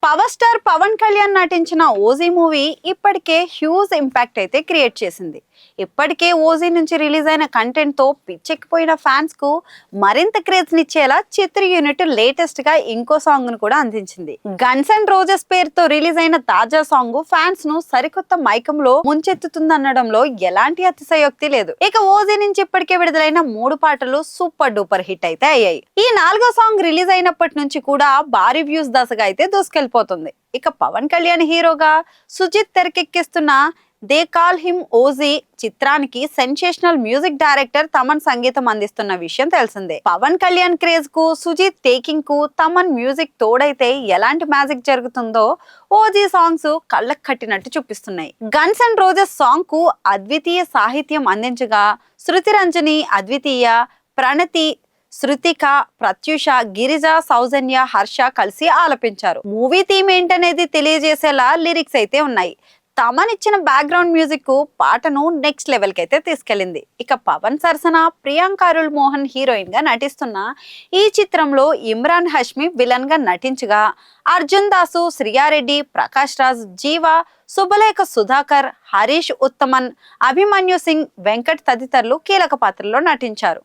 Power star Pawan Kalyan నటించిన OG movie ఇప్పటికే huge impact అయితే క్రియేట్ చేసింది. ఇప్పటికే ఓజీ నుంచి రిలీజ్ అయిన కంటెంట్ తో పిచ్చెక్కిపోయిన ఫ్యాన్స్ కు మరింత క్రేజ్ నిచ్చేలా చిత్ర యూనిట్ లేటెస్ట్ గా ఇంకో సాంగ్ ను కూడా అందించింది. గన్స్ అండ్ రోజెస్ పేరుతో రిలీజ్ అయిన తాజా సాంగ్ ఫ్యాన్స్ ను సరికొత్త మైకంలో ముంచెత్తుతుందనడంలో ఎలాంటి అతిశయోక్తి లేదు. ఇక ఓజీ నుంచి ఇప్పటికే విడుదలైన 3 పాటలు సూపర్ డూపర్ హిట్ అయితే అయ్యాయి. ఈ 4వ సాంగ్ రిలీజ్ అయినప్పటి నుంచి కూడా భారీ వ్యూస్ దశగా అయితే దూసుకెళ్లిపోతుంది. ఇక పవన్ కళ్యాణ్ హీరోగా సుజిత్ తెరకెక్కిస్తున్న దే కాల్ హిమ్ ఓజీ చిత్రానికి సెన్సేషనల్ మ్యూజిక్ డైరెక్టర్ తమన్ సంగీతం అందిస్తున్న విషయం తెలిసిందే. పవన్ కళ్యాణ్ క్రేజ్ కు సుజిత్ టేకింగ్ కు తమన్ మ్యూజిక్ తోడైతే ఎలాంటి మ్యాజిక్ జరుగుతుందో ఓజీ సాంగ్స్ కళ్ళకు కట్టినట్టు చూపిస్తున్నాయి. గన్స్ అండ్ రోజెస్ సాంగ్ కు అద్వితీయ సాహిత్యం అందించగా శృతి రంజని, అద్వితీయ, ప్రణతి, శృతిక, ప్రత్యూష, గిరిజ, సౌజన్య, హర్ష కలిసి ఆలపించారు. మూవీ థీమ్ ఏంటనేది తెలియజేసేలా లిరిక్స్ అయితే ఉన్నాయి. తమన్ ఇచ్చిన బ్యాక్గ్రౌండ్ మ్యూజిక్ కు పాటను నెక్స్ట్ లెవెల్ కి అయితే తీసుకెళ్లింది. ఇక పవన్ సరసన ప్రియాంక అరుల్ మోహన్ హీరోయిన్ గా నటిస్తున్న ఈ చిత్రంలో ఇమ్రాన్ హష్మి విలన్ గా నటించగా అర్జున్ దాసు, శ్రియారెడ్డి, ప్రకాష్ రాజ్, జీవ, శుభలేఖ సుధాకర్, హరీష్ ఉత్తమన్, అభిమన్యు సింగ్, వెంకట్ తదితరులు కీలక పాత్రలో నటించారు.